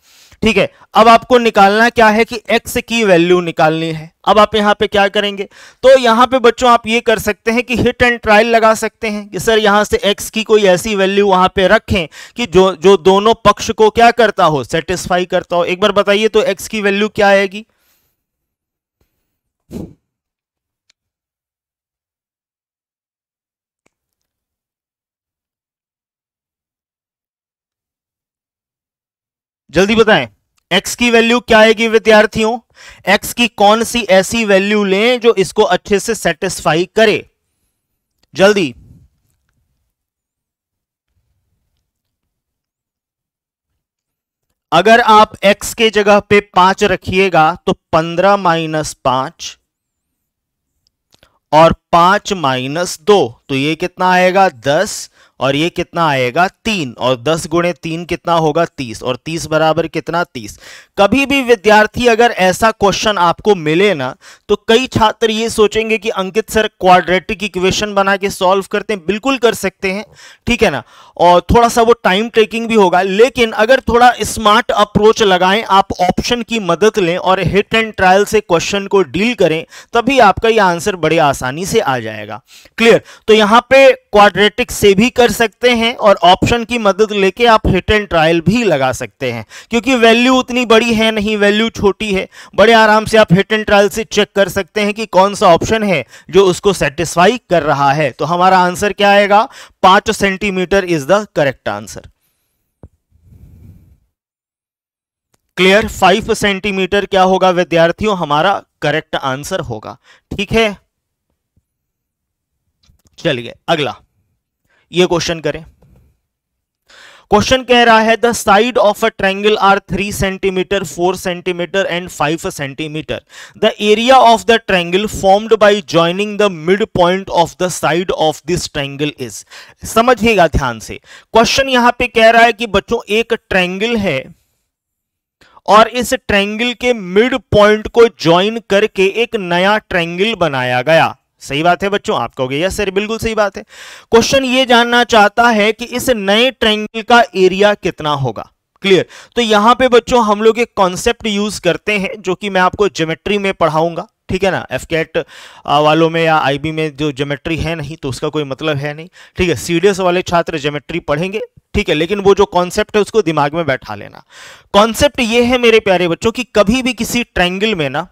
ठीक है। अब आपको निकालना क्या है कि x की वैल्यू निकालनी है। अब आप यहां पे क्या करेंगे? तो यहां पे बच्चों आप ये कर सकते हैं कि हिट एंड ट्रायल लगा सकते हैं कि सर यहां से x की कोई ऐसी वैल्यू वहां पे रखें कि जो दोनों पक्ष को क्या करता हो? सेटिस्फाई करता हो। एक बार बताइए तो x की वैल्यू क्या आएगी? जल्दी बताएं, x की वैल्यू क्या आएगी विद्यार्थियों? x की कौन सी ऐसी वैल्यू लें जो इसको अच्छे से सेटिस्फाई करे? जल्दी। अगर आप x के जगह पे 5 रखिएगा तो 15 माइनस 5 और 5 माइनस 2, तो ये कितना आएगा 10 और ये कितना आएगा 3, और 10 गुणे 3 कितना होगा 30, और 30 बराबर कितना 30। कभी भी विद्यार्थी अगर ऐसा क्वेश्चन आपको मिले ना तो कई छात्र ये सोचेंगे कि अंकित सर क्वाड्रेटिक इक्वेशन बना के सॉल्व करते हैं, बिल्कुल कर सकते हैं, ठीक है ना, और थोड़ा सा वो टाइम टेकिंग भी होगा, लेकिन अगर थोड़ा स्मार्ट अप्रोच लगाएं, आप ऑप्शन की मदद लें और हिट एंड ट्रायल से क्वेश्चन को डील करें, तभी आपका ये आंसर बड़े आसानी से आ जाएगा। क्लियर? तो यहां पे क्वाड्रेटिक से भी कर सकते हैं और ऑप्शन की मदद लेके आप हिट एंड ट्रायल भी लगा सकते हैं, क्योंकि वैल्यू उतनी बड़ी है नहीं, वैल्यू छोटी है, बड़े आराम से आप हिट एंड ट्रायल से चेक कर सकते हैं कि कौन सा ऑप्शन है जो उसको सेटिस्फाई कर रहा है। तो हमारा आंसर क्या आएगा? 5 centimetre is the correct answer. Clear? 5 centimetre क्या होगा विद्यार्थियों? हमारा करेक्ट आंसर होगा। ठीक है, चलिए अगला ये क्वेश्चन करें। क्वेश्चन कह रहा है the side of a triangle are 3 centimetre, 4 centimetre and 5 centimetre. The area of the triangle formed by joining the mid point of the side of this triangle is. समझिएगा ध्यान से, क्वेश्चन यहां पे कह रहा है कि बच्चों एक ट्रायंगल है और इस ट्रायंगल के मिड पॉइंट को ज्वाइन करके एक नया ट्रायंगल बनाया गया। सही बात है बच्चों? आप कहोगे यस सर बिल्कुल सही बात है। क्वेश्चन ये जानना चाहता है कि इस नए ट्रायंगल का एरिया कितना होगा। क्लियर? तो यहां पे बच्चों हम लोग एक कॉन्सेप्ट यूज करते हैं जो कि मैं आपको ज्योमेट्री में पढ़ाऊंगा, ठीक है ना। एफकेट वालों में या आईबी में जो ज्योमेट्री है नहीं तो उसका कोई मतलब है नहीं, ठीक है। सीडीएस वाले छात्र ज्योमेट्री पढ़ेंगे, ठीक है, लेकिन वो जो कॉन्सेप्ट है उसको दिमाग में बैठा लेना। कॉन्सेप्ट ये है मेरे प्यारे बच्चों कि कभी भी किसी ट्रायंगल में ना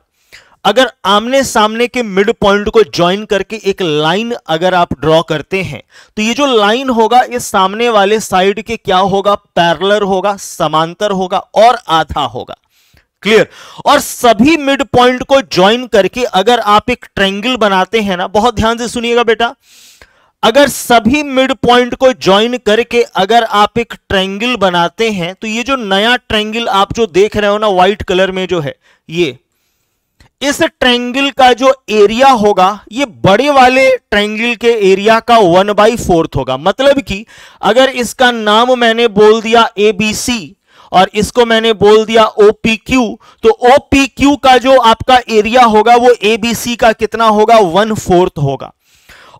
अगर आमने सामने के मिड पॉइंट को ज्वाइन करके एक लाइन अगर आप ड्रॉ करते हैं तो ये जो लाइन होगा ये सामने वाले साइड के क्या होगा? पैरेलल होगा, समांतर होगा और आधा होगा। क्लियर? और सभी मिड पॉइंट को ज्वाइन करके अगर आप एक ट्रायंगल बनाते हैं ना, बहुत ध्यान से सुनिएगा बेटा, अगर सभी मिड पॉइंट को ज्वाइन करके अगर आप एक ट्रायंगल बनाते हैं तो ये जो नया ट्रायंगल आप जो देख रहे हो ना व्हाइट कलर में जो है, ये इस ट्रायंगल का जो एरिया होगा ये बड़े वाले ट्रायंगल के एरिया का 1/4 होगा। मतलब कि अगर इसका नाम मैंने बोल दिया ABC और इसको मैंने बोल दिया OPQ, तो OPQ का जो आपका एरिया होगा वो ABC का कितना होगा? 1/4 होगा।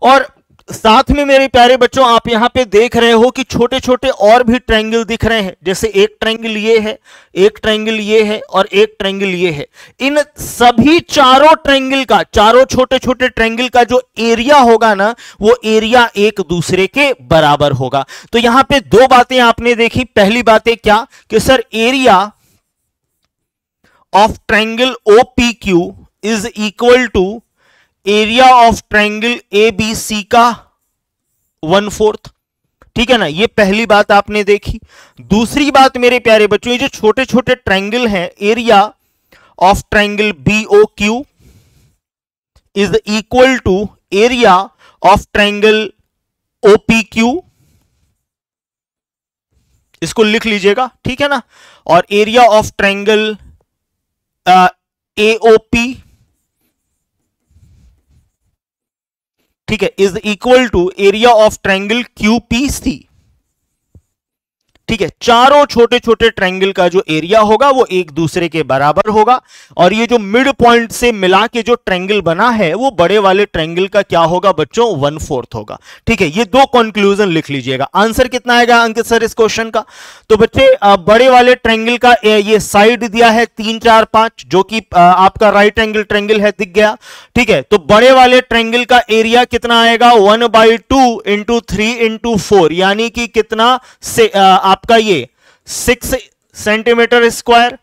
और साथ में मेरे प्यारे बच्चों आप यहां पे देख रहे हो कि छोटे छोटे और भी ट्रायंगल दिख रहे हैं, जैसे एक ट्रायंगल ये है, एक ट्रायंगल ये है और एक ट्रायंगल ये है। इन सभी चारों ट्रायंगल का, चारों छोटे छोटे ट्रायंगल का जो एरिया होगा ना वो एरिया एक दूसरे के बराबर होगा। तो यहां पे दो बातें आपने देखी। पहली बात है क्या कि sir area of triangle OPQ is equal to area of triangle ABC का 1/4, ठीक है ना। ये पहली बात आपने देखी। दूसरी बात मेरे प्यारे बच्चों, ये जो छोटे छोटे ट्रायंगल हैं, area of triangle BOQ is equal to area of triangle OPQ, इसको लिख लीजिएगा, ठीक है ना। और एरिया ऑफ ट्रायंगल AOP, ठीक है, is equal to area of triangle QPC। ठीक है, चारों छोटे छोटे ट्रायंगल का जो एरिया होगा वो एक दूसरे के बराबर होगा और ये जो मिड पॉइंट से मिला के जो ट्रायंगल बना है वो बड़े वाले ट्रायंगल का क्या होगा बच्चों? 1/4 होगा। ठीक है, ये दो कंक्लूजन लिख लीजिएगा। आंसर कितना आएगा अंकित सर इस क्वेश्चन का? तो बच्चे बड़े वाले ट्रायंगल का ये साइड दिया है 3 4 5 जो कि आपका राइट एंगल ट्रायंगल है, दिख गया। ठीक है, तो बड़े वाले ट्रायंगल का एरिया कितना आएगा? 1/2 × 3 × 4 यानी कि कितना से आपका ये 6 सेंटीमीटर स्क्वायर।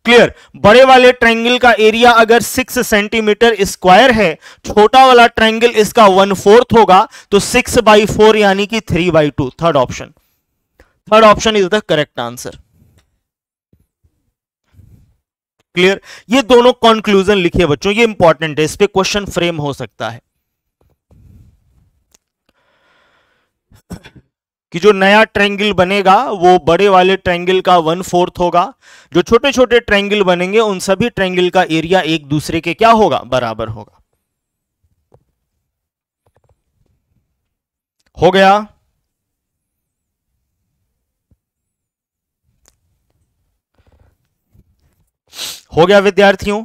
क्लियर? बड़े वाले ट्रायंगल का एरिया अगर 6 सेंटीमीटर स्क्वायर है, छोटा वाला ट्रायंगल इसका 1/4 होगा, तो 6/4 यानी कि 3/2। Third option is the correct answer. Clear? ये दोनों कंक्लूजन लिखिए बच्चों, ये इंपॉर्टेंट है, इस पे क्वेश्चन फ्रेम हो सकता है। कि जो नया ट्रायंगल बनेगा वो बड़े वाले ट्रायंगल का 1/4 होगा, जो छोटे छोटे ट्रायंगल बनेंगे उन सभी ट्रायंगल का एरिया एक दूसरे के क्या होगा, बराबर होगा। हो गया? हो गया विद्यार्थियों?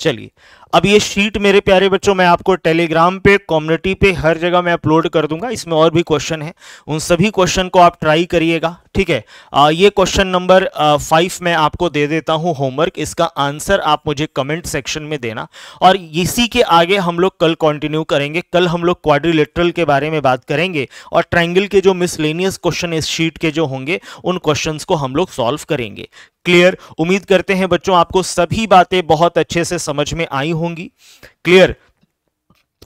चलिए, अब ये शीट मेरे प्यारे बच्चों मैं आपको टेलीग्राम पे, कम्युनिटी पे, हर जगह मैं अपलोड कर दूंगा। इसमें और भी क्वेश्चन है, उन सभी क्वेश्चन को आप ट्राई करिएगा, ठीक है। ये क्वेश्चन नंबर 5 मैं आपको दे देता हूं होमवर्क, इसका आंसर आप मुझे कमेंट सेक्शन में देना। और इसी के आगे हम लोग कल कंटिन्यू करेंगे। कल हम लोग क्वाड्रिलेटरल के बारे में बात करेंगे और ट्राइंगल के जो मिसलेनियस क्वेश्चन इस शीट के जो होंगे उन क्वेश्चंस को हम लोग सॉल्व करेंगे। क्लियर? उम्मीद करते हैं बच्चों आपको सभी बातें बहुत अच्छे से समझ में आई होंगी। क्लियर?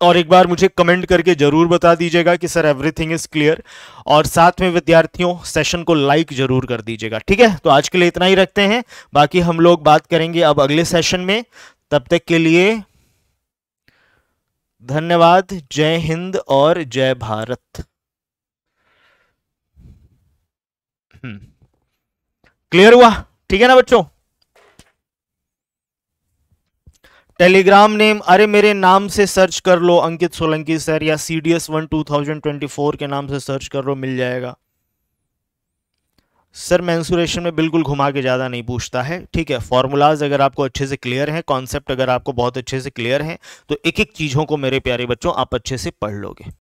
और एक बार मुझे कमेंट करके जरूर बता दीजिएगा कि सर एवरीथिंग इज क्लियर। और साथ में विद्यार्थियों सेशन को लाइक जरूर कर दीजिएगा, ठीक है। तो आज के लिए इतना ही रखते हैं, बाकी हम लोग बात करेंगे अब अगले सेशन में। तब तक के लिए धन्यवाद। जय हिंद और जय भारत। क्लियर हुआ? ठीक है ना बच्चों? टेलीग्राम नेम, अरे मेरे नाम से सर्च कर लो, अंकित सोलंकी सर, या CDS1 2024 के नाम से सर्च कर लो, मिल जाएगा। सर मेंसुरेशन में बिल्कुल घुमा के ज़्यादा नहीं पूछता है, ठीक है। फॉर्मूलाज अगर आपको अच्छे से क्लियर हैं, कॉन्सेप्ट अगर आपको बहुत अच्छे से क्लियर हैं, तो एक एक चीज़ों को मेरे प्यारे बच्चों आप अच्छे से पढ़ लोगे।